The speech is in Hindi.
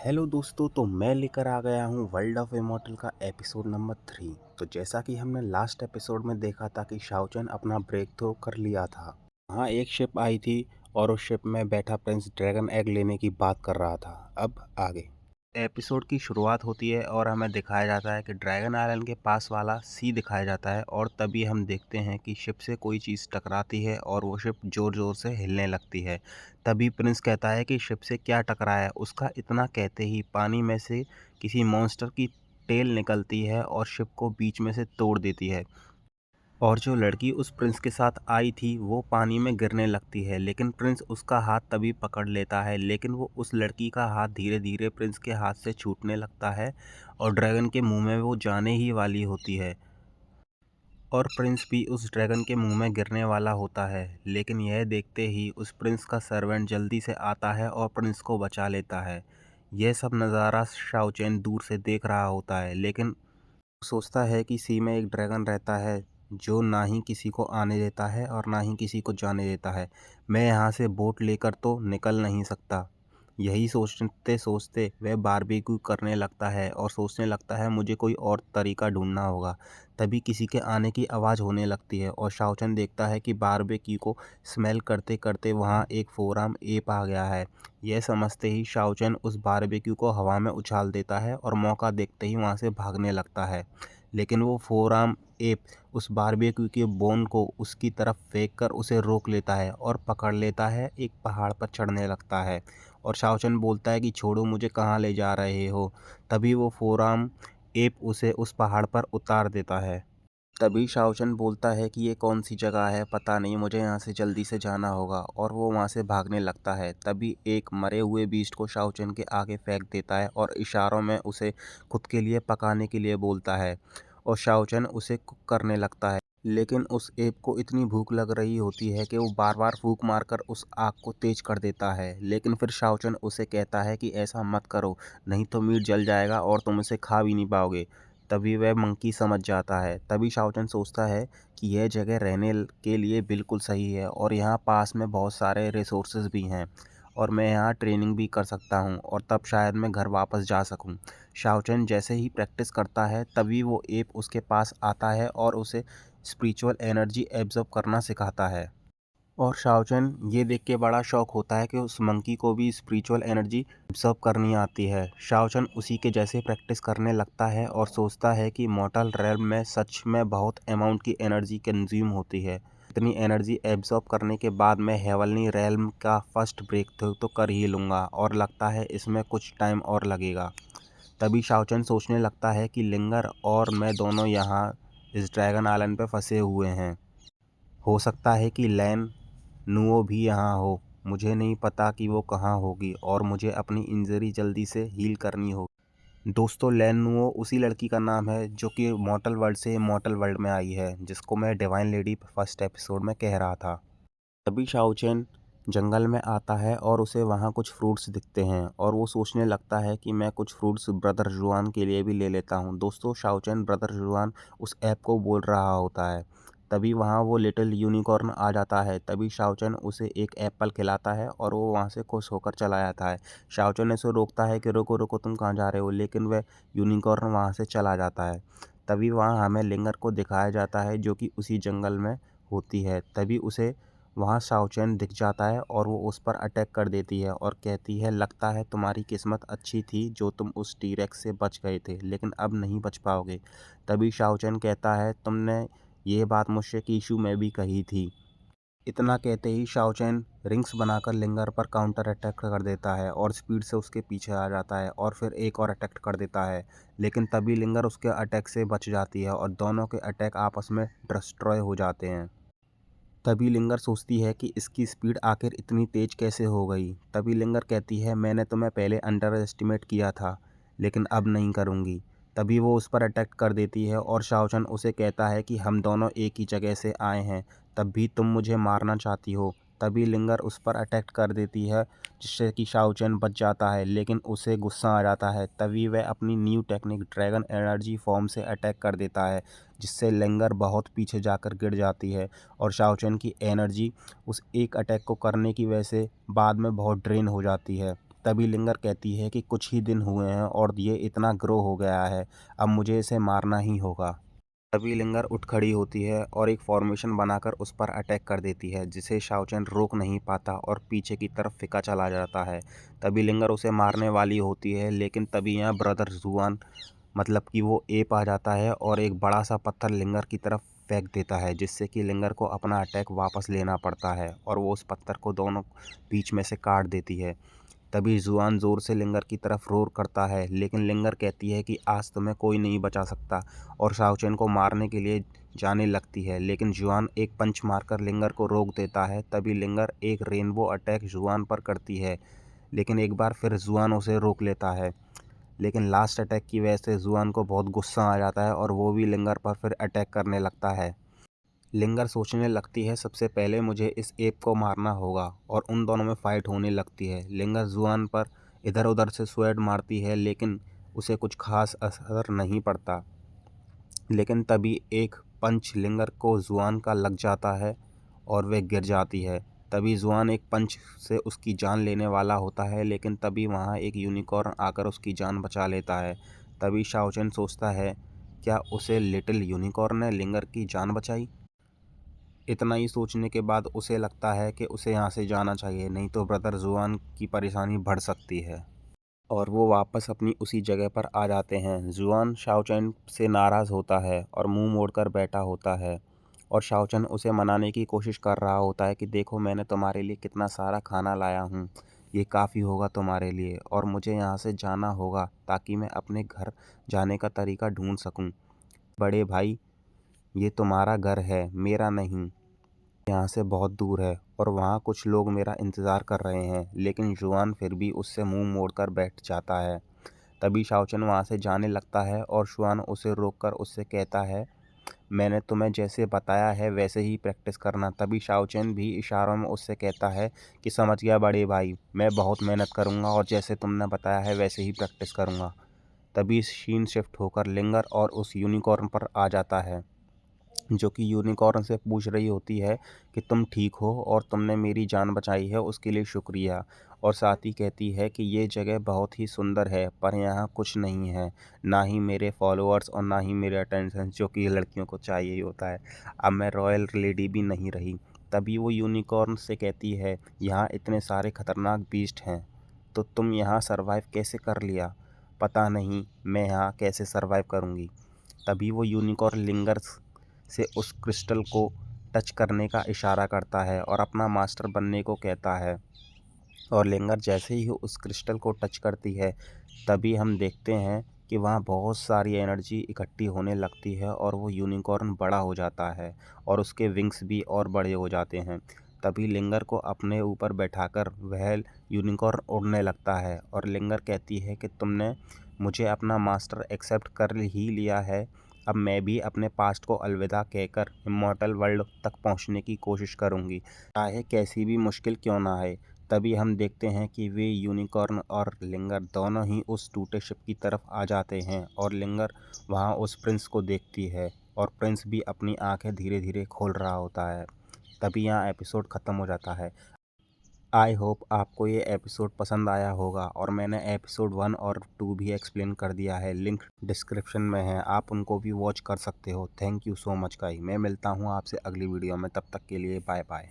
हेलो दोस्तों, तो मैं लेकर आ गया हूँ वर्ल्ड ऑफ इमॉर्टल का एपिसोड नंबर 3। तो जैसा कि हमने लास्ट एपिसोड में देखा था कि शाओचन अपना ब्रेक थ्रू कर लिया था। वहाँ एक शिप आई थी और उस शिप में बैठा प्रिंस ड्रैगन एग लेने की बात कर रहा था। अब आगे एपिसोड की शुरुआत होती है और हमें दिखाया जाता है कि ड्रैगन आइलैंड के पास वाला सी दिखाया जाता है और तभी हम देखते हैं कि शिप से कोई चीज़ टकराती है और वो शिप ज़ोर ज़ोर से हिलने लगती है। तभी प्रिंस कहता है कि शिप से क्या टकराया। उसका इतना कहते ही पानी में से किसी मॉन्स्टर की टेल निकलती है और शिप को बीच में से तोड़ देती है। और जो लड़की उस प्रिंस के साथ आई थी वो पानी में गिरने लगती है, लेकिन प्रिंस उसका हाथ तभी पकड़ लेता है, लेकिन वो उस लड़की का हाथ धीरे धीरे प्रिंस के हाथ से छूटने लगता है और ड्रैगन के मुंह में वो जाने ही वाली होती है। और प्रिंस भी उस ड्रैगन के मुंह में गिरने वाला होता है, लेकिन यह देखते ही उस प्रिंस का सर्वेंट जल्दी से आता है और प्रिंस को बचा लेता है। यह सब नज़ारा शाओचेन दूर से देख रहा होता है, लेकिन सोचता है कि सी में एक ड्रैगन रहता है जो ना ही किसी को आने देता है और ना ही किसी को जाने देता है। मैं यहाँ से बोट लेकर तो निकल नहीं सकता। यही सोचते सोचते वह बारबेक्यू करने लगता है और सोचने लगता है मुझे कोई और तरीका ढूंढना होगा। तभी किसी के आने की आवाज़ होने लगती है और शाओचन देखता है कि बारबेक्यू को स्मेल करते करते वहाँ एक फोर आर्म एप आ गया है। यह समझते ही शाओचन उस बारबेक्यू को हवा में उछाल देता है और मौका देखते ही वहाँ से भागने लगता है। लेकिन वो फोर आर्म एप उस बारबेक्यू के बोन को उसकी तरफ फेंक कर उसे रोक लेता है और पकड़ लेता है, एक पहाड़ पर चढ़ने लगता है। और शाओचन बोलता है कि छोड़ो, मुझे कहाँ ले जा रहे हो। तभी वो फोर आर्म एप उसे उस पहाड़ पर उतार देता है। तभी शाओचन बोलता है कि ये कौन सी जगह है, पता नहीं, मुझे यहाँ से जल्दी से जाना होगा, और वो वहाँ से भागने लगता है। तभी एक मरे हुए बीस्ट को शाओचन के आगे फेंक देता है और इशारों में उसे खुद के लिए पकाने के लिए बोलता है और शाओचन उसे कुक करने लगता है। लेकिन उस एप को इतनी भूख लग रही होती है कि वो बार बार फूंक मारकर उस आग को तेज कर देता है, लेकिन फिर शाओचन उसे कहता है कि ऐसा मत करो, नहीं तो मीट जल जाएगा और तुम उसे खा भी नहीं पाओगे। तभी वह मंकी समझ जाता है। तभी शाओचन सोचता है कि यह जगह रहने के लिए बिल्कुल सही है और यहाँ पास में बहुत सारे रिसोर्सेज भी हैं और मैं यहाँ ट्रेनिंग भी कर सकता हूँ और तब शायद मैं घर वापस जा सकूँ। शाओचन जैसे ही प्रैक्टिस करता है तभी वो एप उसके पास आता है और उसे स्पिरिचुअल एनर्जी एब्जॉर्ब करना सिखाता है। और शाओचन ये देख के बड़ा शौक होता है कि उस मंकी को भी स्पिरिचुअल एनर्जी एब्जॉर्ब करनी आती है। शाओचन उसी के जैसे प्रैक्टिस करने लगता है और सोचता है कि मॉर्टल रेल्म में सच में बहुत अमाउंट की एनर्जी कंज्यूम होती है। इतनी एनर्जी एब्जॉर्ब करने के बाद मैं हेवनली रेल्म का फर्स्ट ब्रेक थ्रू तो कर ही लूँगा और लगता है इसमें कुछ टाइम और लगेगा। तभी शाओचन सोचने लगता है कि लिंगर और मैं दोनों यहाँ इस ड्रैगन आइलैंड पर फंसे हुए हैं। हो सकता है कि लैन नुओ भी यहाँ हो। मुझे नहीं पता कि वो कहाँ होगी और मुझे अपनी इंजरी जल्दी से हील करनी होगी। दोस्तों, लैन नुओ उसी लड़की का नाम है जो कि मॉर्टल वर्ल्ड से इमॉर्टल वर्ल्ड में आई है, जिसको मैं डिवाइन लेडी फर्स्ट एपिसोड में कह रहा था। तभी शाओचेन जंगल में आता है और उसे वहाँ कुछ फ्रूट्स दिखते हैं और वो सोचने लगता है कि मैं कुछ फ्रूट्स ब्रदर जुआन के लिए भी ले लेता हूँ। दोस्तों, शाओचेन ब्रदर जुआन उस ऐप को बोल रहा होता है। तभी वहाँ वो लिटिल यूनिकॉर्न आ जाता है। तभी शाओचेन उसे एक एप्पल खिलाता है और वो वहाँ से खुश होकर चला जाता है। शाओचेन उसे रोकता है कि रुको रुको, तुम कहाँ जा रहे हो, लेकिन वह यूनिकॉर्न वहाँ से चला जाता है। तभी वहाँ हमें लिंगर को दिखाया जाता है जो कि उसी जंगल में होती है। तभी उसे वहाँ शाओचेन दिख जाता है और वो उस पर अटैक कर देती है और कहती है लगता है तुम्हारी किस्मत अच्छी थी जो तुम उस टीरेक्स से बच गए थे, लेकिन अब नहीं बच पाओगे। तभी शाओचेन कहता है तुमने ये बात मुझसे कीशु में भी कही थी। इतना कहते ही शाओचेन रिंग्स बनाकर लिंगर पर काउंटर अटैक कर देता है और स्पीड से उसके पीछे आ जाता है और फिर एक और अटैक कर देता है, लेकिन तभी लिंगर उसके अटैक से बच जाती है और दोनों के अटैक आपस में डिस्ट्रॉय हो जाते हैं। तभी लिंगर सोचती है कि इसकी स्पीड आखिर इतनी तेज कैसे हो गई। तभी लिंगर कहती है मैंने तुम्हें पहले अंडर एस्टिमेट किया था, लेकिन अब नहीं करूँगी। तभी वो उस पर अटैक कर देती है और शाओचन उसे कहता है कि हम दोनों एक ही जगह से आए हैं, तब भी तुम मुझे मारना चाहती हो। तभी लिंगर उस पर अटैक कर देती है जिससे कि शाओचन बच जाता है, लेकिन उसे गुस्सा आ जाता है। तभी वह अपनी new technique dragon energy form से अटैक कर देता है, जिससे लिंगर बहुत पीछे जाकर गिर जाती है और शाओचेन की एनर्जी उस एक अटैक को करने की वजह से बाद में बहुत ड्रेन हो जाती है। तभी लिंगर कहती है कि कुछ ही दिन हुए हैं और ये इतना ग्रो हो गया है, अब मुझे इसे मारना ही होगा। तभी लिंगर उठ खड़ी होती है और एक फॉर्मेशन बनाकर उस पर अटैक कर देती है, जिसे शाओचेन रोक नहीं पाता और पीछे की तरफ फेंका चला जाता है। तभी लिंगर उसे मारने वाली होती है, लेकिन तभी यहाँ ब्रदर जुआन मतलब कि वो एप आ जाता है और एक बड़ा सा पत्थर लिंगर की तरफ फेंक देता है, जिससे कि लिंगर को अपना अटैक वापस लेना पड़ता है और वो उस पत्थर को दोनों बीच में से काट देती है। तभी जुआन ज़ोर से लिंगर की तरफ रोर करता है, लेकिन लिंगर कहती है कि आज तुम्हें कोई नहीं बचा सकता और शाओचेन को मारने के लिए जाने लगती है, लेकिन जुआन एक पंच मारकर लिंगर को रोक देता है। तभी लिंगर एक रेनबो अटैक जुआन पर करती है, लेकिन एक बार फिर जुआन उसे रोक लेता है। लेकिन लास्ट अटैक की वजह से जुआन को बहुत गुस्सा आ जाता है और वो भी लिंगर पर फिर अटैक करने लगता है। लिंगर सोचने लगती है सबसे पहले मुझे इस एप को मारना होगा और उन दोनों में फाइट होने लगती है। लिंगर जुआन पर इधर उधर से स्वैड मारती है, लेकिन उसे कुछ खास असर नहीं पड़ता। लेकिन तभी एक पंच लिंगर को जुआन का लग जाता है और वह गिर जाती है। तभी जुआन एक पंच से उसकी जान लेने वाला होता है, लेकिन तभी वहाँ एक यूनिकॉर्न आकर उसकी जान बचा लेता है। तभी शाओचेन सोचता है, क्या उसे लिटिल यूनिकॉर्न ने लिंगर की जान बचाई? इतना ही सोचने के बाद उसे लगता है कि उसे यहाँ से जाना चाहिए, नहीं तो ब्रदर जुआन की परेशानी बढ़ सकती है। और वो वापस अपनी उसी जगह पर आ जाते हैं। जुआन शाओचेन से नाराज़ होता है और मुंह मोड़कर बैठा होता है और शाओचेन उसे मनाने की कोशिश कर रहा होता है कि देखो मैंने तुम्हारे लिए कितना सारा खाना लाया हूँ, ये काफ़ी होगा तुम्हारे लिए और मुझे यहाँ से जाना होगा ताकि मैं अपने घर जाने का तरीका ढूंढ सकूँ। बड़े भाई, ये तुम्हारा घर है, मेरा नहीं। यहाँ से बहुत दूर है और वहाँ कुछ लोग मेरा इंतज़ार कर रहे हैं। लेकिन जुआन फिर भी उससे मुंह मोड़कर बैठ जाता है। तभी शाओचेन वहाँ से जाने लगता है और जुआन उसे रोककर उससे कहता है, मैंने तुम्हें जैसे बताया है वैसे ही प्रैक्टिस करना। तभी शाओचेन भी इशारों में उससे कहता है कि समझ गया बड़े भाई, मैं बहुत मेहनत करूँगा और जैसे तुमने बताया है वैसे ही प्रैक्टिस करूँगा। तभी सीन शिफ्ट होकर लिंगर और उस यूनिकॉर्न पर आ जाता है, जो कि यूनिकॉर्न से पूछ रही होती है कि तुम ठीक हो और तुमने मेरी जान बचाई है उसके लिए शुक्रिया। और साथ ही कहती है कि ये जगह बहुत ही सुंदर है, पर यहाँ कुछ नहीं है, ना ही मेरे फॉलोअर्स और ना ही मेरे अटेंशन, जो कि लड़कियों को चाहिए ही होता है। अब मैं रॉयल लेडी भी नहीं रही। तभी वो यूनिकॉर्न से कहती है, यहाँ इतने सारे खतरनाक बीस्ट हैं, तो तुम यहाँ सरवाइव कैसे कर लिया? पता नहीं मैं यहाँ कैसे सरवाइव करूँगी। तभी वो यूनिकॉर्न लिंगर से उस क्रिस्टल को टच करने का इशारा करता है और अपना मास्टर बनने को कहता है। और लिंगर जैसे ही उस क्रिस्टल को टच करती है, तभी हम देखते हैं कि वहाँ बहुत सारी एनर्जी इकट्ठी होने लगती है और वो यूनिकॉर्न बड़ा हो जाता है और उसके विंग्स भी और बड़े हो जाते हैं। तभी लिंगर को अपने ऊपर बैठाकर वह यूनिकॉर्न उड़ने लगता है और लिंगर कहती है कि तुमने मुझे अपना मास्टर एक्सेप्ट कर ही लिया है, अब मैं भी अपने पास्ट को अलविदा कहकर इमॉर्टल वर्ल्ड तक पहुंचने की कोशिश करूंगी, चाहे कैसी भी मुश्किल क्यों ना आए। तभी हम देखते हैं कि वे यूनिकॉर्न और लिंगर दोनों ही उस टूटे शिप की तरफ आ जाते हैं और लिंगर वहां उस प्रिंस को देखती है और प्रिंस भी अपनी आंखें धीरे धीरे खोल रहा होता है। तभी यहाँ एपिसोड ख़त्म हो जाता है। आई होप आपको ये एपिसोड पसंद आया होगा और मैंने एपिसोड 1 और 2 भी एक्सप्लेन कर दिया है, लिंक डिस्क्रिप्शन में है, आप उनको भी वॉच कर सकते हो। Thank you so much guys, मैं मिलता हूँ आपसे अगली वीडियो में, तब तक के लिए बाय बाय।